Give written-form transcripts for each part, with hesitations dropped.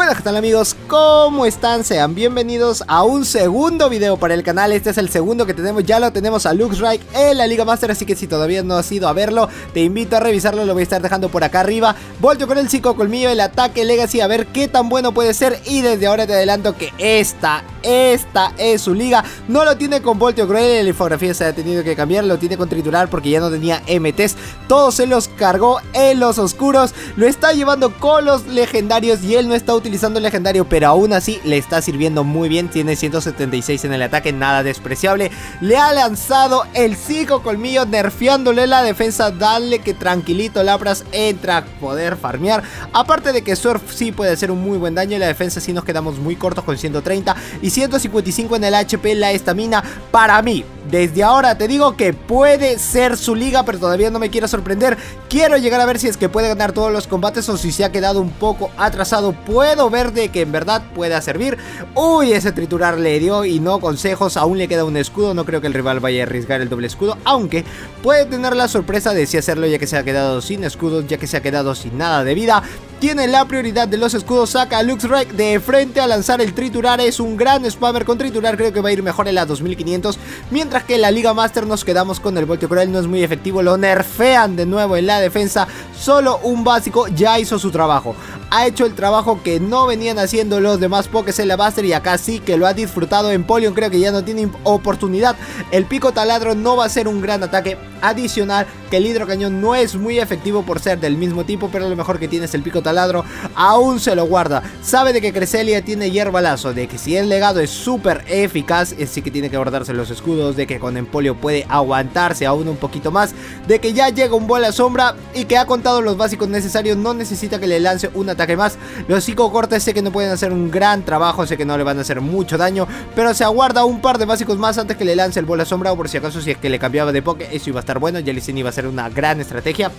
Buenas, ¿qué tal amigos? ¿Cómo están? Sean bienvenidos a un segundo video para el canal. Este es el segundo que tenemos, ya lo tenemos a Luxray en la Liga Master, así que si todavía no has ido a verlo, te invito a revisarlo, lo voy a estar dejando por acá arriba. Volteo con el psicocolmillo, el ataque Legacy, a ver qué tan bueno puede ser. Y desde ahora te adelanto que esta es su liga. No lo tiene con Volteo Cruel, la infografía se ha tenido que cambiar, lo tiene con Triturar porque ya no tenía MTs. Todos se los cargó en los oscuros, lo está llevando con los legendarios y él no está utilizando el legendario, pero aún así le está sirviendo muy bien. Tiene 176 en el ataque, nada despreciable. Le ha lanzado el psicocolmillo, nerfeándole la defensa. Dale que tranquilito Lapras entra a poder farmear. Aparte de que Surf sí puede hacer un muy buen daño, y la defensa sí nos quedamos muy cortos con 130 y 155 en el HP. La estamina, para mí, desde ahora te digo que puede ser su liga, pero todavía no me quiero sorprender. Quiero llegar a ver si es que puede ganar todos los combates o si se ha quedado un poco atrasado. Puedo ver de que en verdad pueda servir. Uy, ese Triturar le dio y no consejos. Aún le queda un escudo, no creo que el rival vaya a arriesgar el doble escudo, aunque puede tener la sorpresa de si hacerlo, ya que se ha quedado sin escudos, ya que se ha quedado sin nada de vida. Tiene la prioridad de los escudos, saca a Luxray de frente a lanzar el Triturar. Es un gran spammer con Triturar, creo que va a ir mejor en la 2500. Mientras que en la Liga Master nos quedamos con el Volteo Cruel, no es muy efectivo. Lo nerfean de nuevo en la defensa. Solo un básico ya hizo su trabajo. Ha hecho el trabajo que no venían haciendo los demás Pokés en la Master, y acá sí que lo ha disfrutado. En Polion creo que ya no tiene oportunidad. El Pico Taladro no va a ser un gran ataque. Adicional que el Hidrocañón no es muy efectivo por ser del mismo tipo, pero lo mejor que tiene es el Pico Taladro. Aún se lo guarda. Sabe de que Cresselia tiene Hierbalazo, de que si el legado es súper eficaz, sí que tiene que guardarse los escudos, de que con Empolio puede aguantarse aún un poquito más, de que ya llega un Bola Sombra y que ha contado los básicos necesarios. No necesita que le lance un ataque más. Los psicocortes sé que no pueden hacer un gran trabajo, sé que no le van a hacer mucho daño, pero se aguarda un par de básicos más antes que le lance el Bola Sombra, o por si acaso si es que le cambiaba de Poké, eso iba a estar bueno. Jellicent iba a ser una gran estrategia.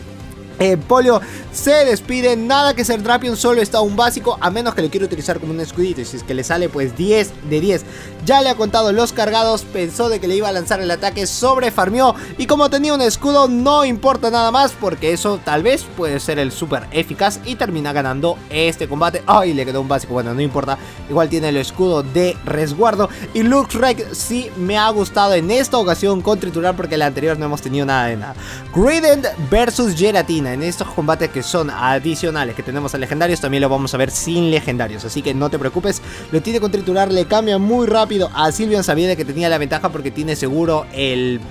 Polio se despide, nada que ser Drapion, solo está un básico, a menos que lo quiera utilizar como un escudito, y si es que le sale pues 10 de 10. Ya le ha contado los cargados, pensó de que le iba a lanzar el ataque, sobrefarmeó, y como tenía un escudo no importa nada más, porque eso tal vez puede ser el súper eficaz y termina ganando este combate. Ay, le quedó un básico, bueno, no importa, igual tiene el escudo de resguardo. Y Luxray sí me ha gustado en esta ocasión con Triturar, porque en la anterior no hemos tenido nada de nada. Greedent versus Giratina. En estos combates que son adicionales, que tenemos a legendarios, también lo vamos a ver sin legendarios, así que no te preocupes. Lo tiene con Triturar, le cambia muy rápido a Sylveon. Sabía de que tenía la ventaja porque tiene seguro el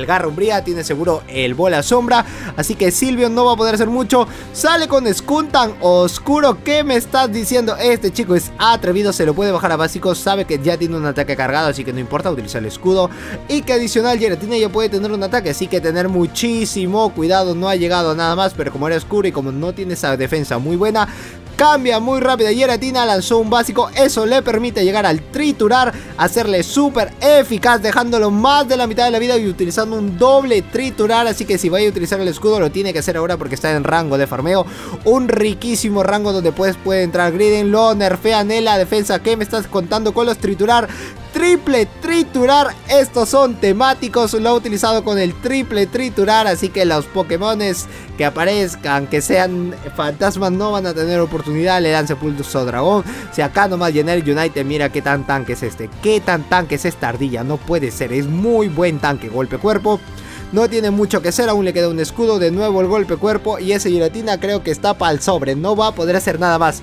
Garra Umbría, tiene seguro el Bola Sombra, así que Sylveon no va a poder hacer mucho. Sale con Skuntan Oscuro. ¿Qué me estás diciendo? Este chico es atrevido, se lo puede bajar a básico, sabe que ya tiene un ataque cargado, así que no importa, utiliza el escudo. Y que adicional Giratina ya puede tener un ataque, así que tener muchísimo cuidado. No ha llegado a nada más, pero como era oscuro y como no tiene esa defensa muy buena, cambia muy rápido. Giratina lanzó un básico, eso le permite llegar al Triturar, hacerle súper eficaz, dejándolo más de la mitad de la vida y utilizando un doble Triturar. Así que si vaya a utilizar el escudo lo tiene que hacer ahora, porque está en rango de farmeo, un riquísimo rango donde puede entrar Greedent. Lo nerfean en la defensa. ¿Qué me estás contando con los Triturar? Triple Triturar, estos son temáticos, lo ha utilizado con el triple Triturar, así que los Pokémones que aparezcan, que sean fantasmas, no van a tener oportunidad. Le dan Pulso Dragón. Si acá nomás llenar el Unite, mira qué tan tanque es este, qué tan tanque es esta ardilla, no puede ser, es muy buen tanque. Golpe cuerpo, no tiene mucho que hacer, aún le queda un escudo, de nuevo el golpe cuerpo, y ese Giratina creo que está para el sobre, no va a poder hacer nada más.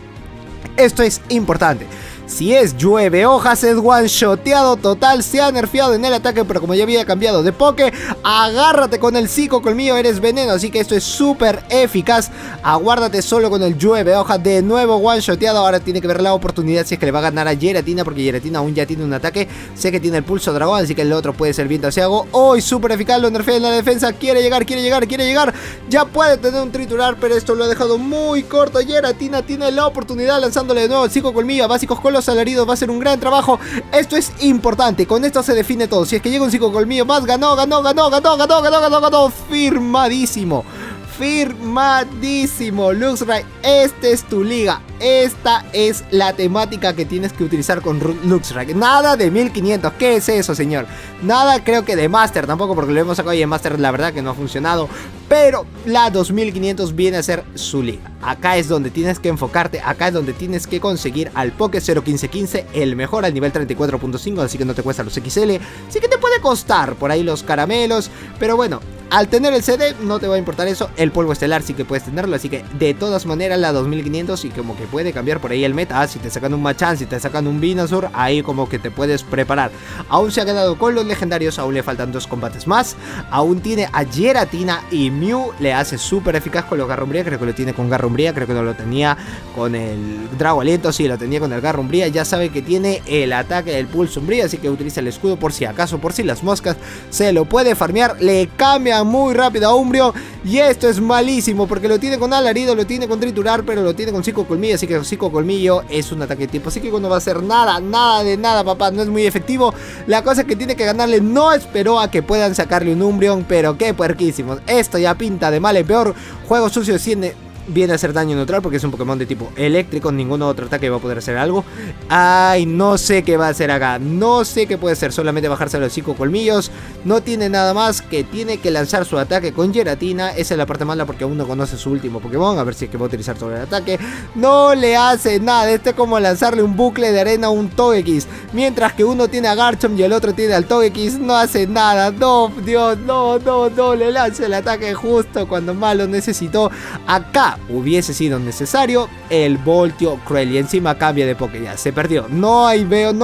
Esto es importante. Si es llueve hojas, es one-shoteado total. Se ha nerfeado en el ataque, pero como ya había cambiado de poke, agárrate con el psicocolmillo, eres veneno, así que esto es súper eficaz. Aguárdate solo con el llueve hojas, de nuevo one-shoteado. Ahora tiene que ver la oportunidad si es que le va a ganar a Giratina, porque Giratina aún ya tiene un ataque. Sé que tiene el pulso dragón, así que el otro puede ser viento asiago. Hoy súper eficaz, lo nerfea en la defensa. Quiere llegar. Ya puede tener un Triturar, pero esto lo ha dejado muy corto. Giratina tiene la oportunidad lanzándole de nuevo el psicocolmillo a básicos con los alaridos. Va a ser un gran trabajo. Esto es importante. Con esto se define todo. Si es que llega un psicocolmillo más, ganó. Firmadísimo. confirmadísimo. Luxray, esta es tu liga. Esta es la temática que tienes que utilizar con Luxray. Nada de 1500, ¿qué es eso, señor? Nada, creo que de Master tampoco, porque lo hemos sacado y en Master la verdad que no ha funcionado. Pero la 2500 viene a ser su liga. Acá es donde tienes que enfocarte, acá es donde tienes que conseguir al Poké 01515, el mejor al nivel 34.5, así que no te cuesta los XL, sí que te puede costar por ahí los caramelos, pero bueno, al tener el CD no te va a importar eso. El polvo estelar sí que puedes tenerlo, así que de todas maneras la 2500 y como que puede cambiar por ahí el meta. Si te sacan un Machamp, si te sacan un Venusaur, ahí como que te puedes preparar. Aún se ha quedado con los legendarios, aún le faltan 2 combates más. Aún tiene a Giratina y Mew, le hace súper eficaz con los Garra Umbría. Creo que lo tiene con Garra Umbría, creo que no lo tenía con el Drago Aliento, sí lo tenía con el Garra Umbría. Ya sabe que tiene el ataque del Pulso Umbría, así que utiliza el escudo por si acaso, por si las moscas. Se lo puede farmear, le cambia muy rápido a Umbreon. Y esto es malísimo porque lo tiene con Alarido, lo tiene con Triturar, pero lo tiene con Psico Colmillo, así que Psico Colmillo es un ataque tipo psíquico, no va a hacer nada, nada de nada, papá, no es muy efectivo. La cosa es que tiene que ganarle, no esperó a que puedan sacarle un Umbreon, pero qué puerquísimos. Esto ya pinta de mal en peor. Juego sucio viene a hacer daño neutral porque es un Pokémon de tipo eléctrico. Ningún otro ataque va a poder hacer algo. Ay, no sé qué va a hacer acá. No sé qué puede hacer. Solamente bajarse los 5 colmillos. No tiene nada más que tiene que lanzar su ataque con Giratina. Esa es la parte mala porque aún no conoce su último Pokémon. A ver si es que va a utilizar todo el ataque. No le hace nada. Este es como lanzarle un bucle de arena a un Togekiss. Mientras que uno tiene a Garchomp y el otro tiene al Togekiss. No hace nada. No, Dios, no. Le lanza el ataque justo cuando más lo necesitó. Acá hubiese sido necesario el Voltio Cruel y encima cambia de Poké. Ya se perdió. No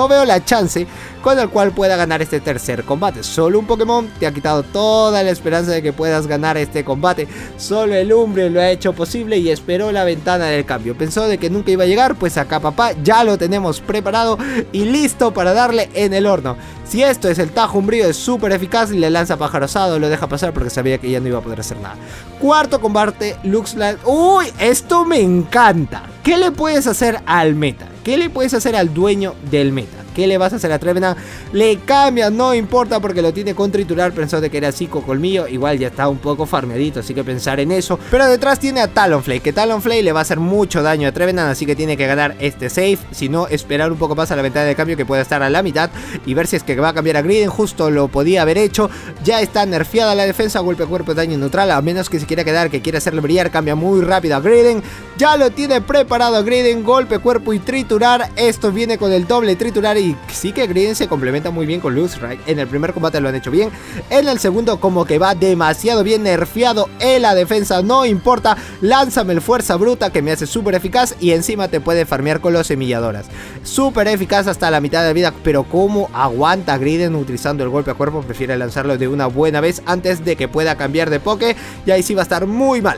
veo la chance con el cual pueda ganar este tercer combate. Solo un Pokémon te ha quitado toda la esperanza de que puedas ganar este combate. Solo el Umbreon lo ha hecho posible y esperó la ventana del cambio. Pensó de que nunca iba a llegar, pues acá, papá, ya lo tenemos preparado y listo para darle en el horno. Si esto es el Tajo Umbrío, es súper eficaz y le lanza Pájaro Osado, lo deja pasar porque sabía que ya no iba a poder hacer nada. Cuarto combate, Luxray. ¡Uy! Esto me encanta. ¿Qué le puedes hacer al meta? ¿Qué le puedes hacer al dueño del meta? ¿Qué le vas a hacer a Trevenant? Le cambia, no importa porque lo tiene con Triturar. Pensó de que era Psico Colmillo. Igual ya está un poco farmeadito, así que pensar en eso. Pero detrás tiene a Talonflame, que Talonflame le va a hacer mucho daño a Trevenant, así que tiene que ganar este save. Si no, esperar un poco más a la ventana de cambio que puede estar a la mitad y ver si es que va a cambiar a Griden. Justo lo podía haber hecho. Ya está nerfeada la defensa, golpe cuerpo, daño neutral. A menos que se quiera quedar, que quiera hacerle brillar, cambia muy rápido a Griden. Ya lo tiene preparado a Griden, golpe cuerpo y Triturar. Esto viene con el doble Triturar y sí que Griden se complementa muy bien con Luxray. En el primer combate lo han hecho bien. En el segundo como que va demasiado bien nerfeado en la defensa. No importa, lánzame el fuerza bruta que me hace súper eficaz y encima te puede farmear con los semilladoras. Súper eficaz hasta la mitad de vida. Pero cómo aguanta Griden utilizando el golpe a cuerpo. Prefiere lanzarlo de una buena vez antes de que pueda cambiar de Poké. Y ahí sí va a estar muy mal.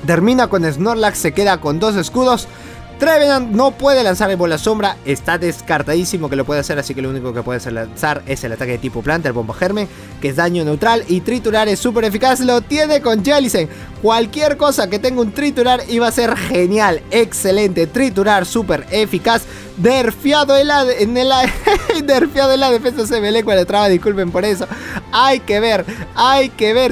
Termina con Snorlax, se queda con 2 escudos. Trevenant no puede lanzar el bola sombra, está descartadísimo que lo puede hacer, así que lo único que puede hacer lanzar es el ataque de tipo planta, el bombo germen, que es daño neutral, y Triturar es súper eficaz, lo tiene con Jellicent. Cualquier cosa que tenga un Triturar iba a ser genial, excelente. Triturar súper eficaz, nerfeado en la defensa. Se me lecua la traba, disculpen por eso. Hay que ver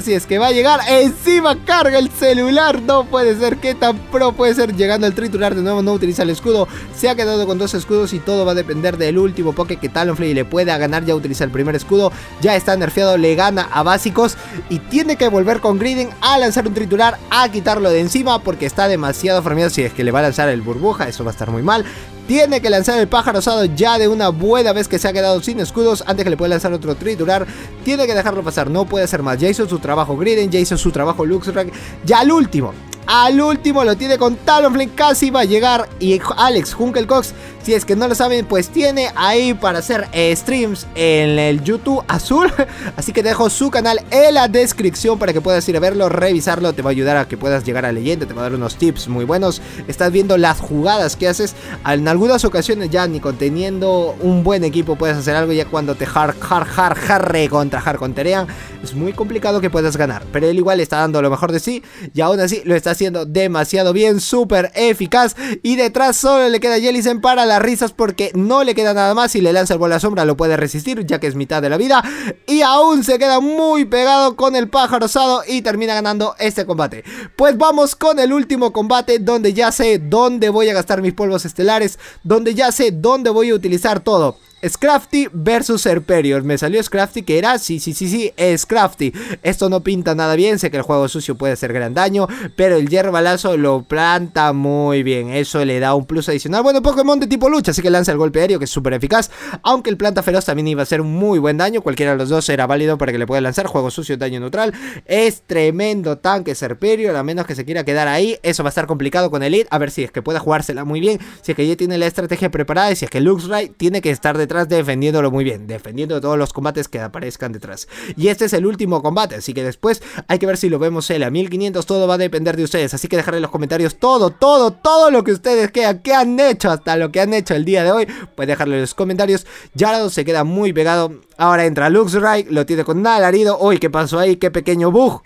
si es que va a llegar. Encima carga el celular, no puede ser. ¿Qué tan pro puede ser? Llegando al Triturar de nuevo, no utiliza el escudo. Se ha quedado con 2 escudos y todo va a depender del último Poké que Talonflame le pueda ganar. Ya utiliza el primer escudo, ya está nerfeado, le gana a básicos y tiene que volver con Griden a lanzar un Triturar, a quitarlo de encima porque está demasiado farmeado. Si es que le va a lanzar el burbuja, eso va a estar muy mal. Tiene que lanzar el pájaro osado ya de una buena vez que se ha quedado sin escudos antes que le pueda lanzar otro Triturar. Tiene que dejarlo pasar, no puede hacer más. Ya hizo su trabajo Griden, ya hizo su trabajo Luxray. Ya al último lo tiene con Talonflame, casi va a llegar. Y Alex Hunkelcox, si es que no lo saben, pues tiene ahí para hacer streams en el YouTube azul. Así que te dejo su canal en la descripción para que puedas ir a verlo, revisarlo. Te va a ayudar a que puedas llegar a leyenda, te va a dar unos tips muy buenos. Estás viendo las jugadas que haces. En algunas ocasiones ya ni conteniendo un buen equipo puedes hacer algo. Ya cuando te conterean, es muy complicado que puedas ganar. Pero él igual está dando lo mejor de sí y aún así lo está haciendo haciendo demasiado bien, súper eficaz. Y detrás solo le queda Jellicent para las risas, porque no le queda nada más. Si le lanza el bola sombra lo puede resistir, ya que es mitad de la vida. Y aún se queda muy pegado con el pájaro osado y termina ganando este combate. Pues vamos con el último combate, donde ya sé dónde voy a gastar mis polvos estelares, donde ya sé dónde voy a utilizar todo. Scrafty versus Serperior. Me salió Scrafty, que era, sí, Scrafty. Esto no pinta nada bien, sé que el juego sucio puede hacer gran daño, pero el hierro balazo lo planta muy bien. Eso le da un plus adicional. Bueno, Pokémon de tipo lucha, así que lanza el golpe aéreo, que es súper eficaz. Aunque el planta feroz también iba a hacer muy buen daño. Cualquiera de los dos era válido para que le pueda lanzar. Juego sucio, daño neutral. Es tremendo tanque Serperior, a menos que se quiera quedar ahí. Eso va a estar complicado con Elite. A ver si es que pueda jugársela muy bien, si es que ya tiene la estrategia preparada, y si es que Luxray tiene que estar detrás defendiéndolo muy bien, defendiendo todos los combates que aparezcan detrás. Y este es el último combate, así que después hay que ver si lo vemos él a 1500. Todo va a depender de ustedes, así que dejaré en los comentarios todo lo que ustedes crean que han hecho, hasta lo que han hecho el día de hoy. Pues dejarlo en los comentarios. Gyarados se queda muy pegado. Ahora entra Luxray, lo tiene con alarido. Uy, ¿qué pasó ahí? Qué pequeño bug.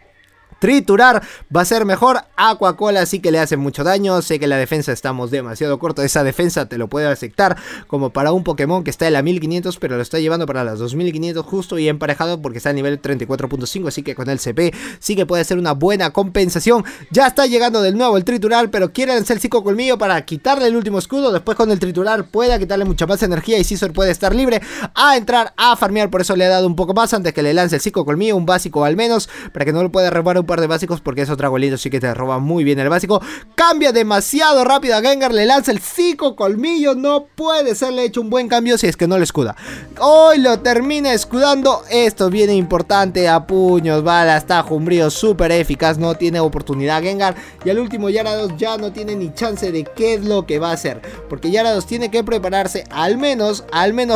Triturar va a ser mejor. Aqua Cola sí que le hace mucho daño. Sé que la defensa estamos demasiado corto. Esa defensa te lo puede aceptar como para un Pokémon que está en la 1500, pero lo está llevando para las 2500 justo y emparejado, porque está a nivel 34.5. Así que con el CP sí que puede ser una buena compensación. Ya está llegando de nuevo el Triturar, pero quiere lanzar el Psico Colmillo para quitarle el último escudo. Después con el Triturar pueda quitarle mucha más energía y Scizor puede estar libre a entrar a farmear. Por eso le ha dado un poco más antes que le lance el Psico Colmillo, un básico al menos, para que no lo pueda robar un par de básicos, porque esos dragolitos sí que te roban muy bien el básico. Cambia demasiado rápido a Gengar, le lanza el Psico Colmillo. No puede ser, le ha hecho un buen cambio si es que no lo escuda. Hoy lo termina escudando. Esto viene importante a puños, balas, tajo, umbrío, súper eficaz. No tiene oportunidad Gengar. Y al último Gyarados ya no tiene ni chance de qué es lo que va a hacer, porque Gyarados tiene que prepararse al menos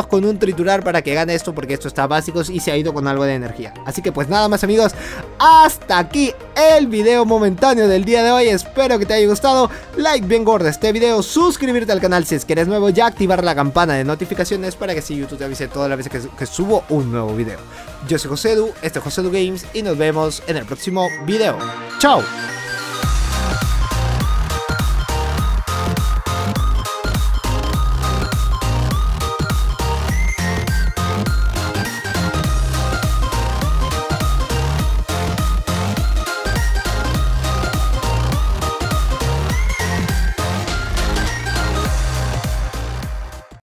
con un Triturar para que gane esto, porque esto está básicos y se ha ido con algo de energía. Así que pues nada más, amigos, hasta aquí el video momentáneo del día de hoy. Espero que te haya gustado. Like bien gordo este video, suscribirte al canal si es que eres nuevo, ya activar la campana de notificaciones para que si YouTube te avise todas las veces que subo un nuevo video. Yo soy Josedu, este es Josedu Games y nos vemos en el próximo video. ¡Chao!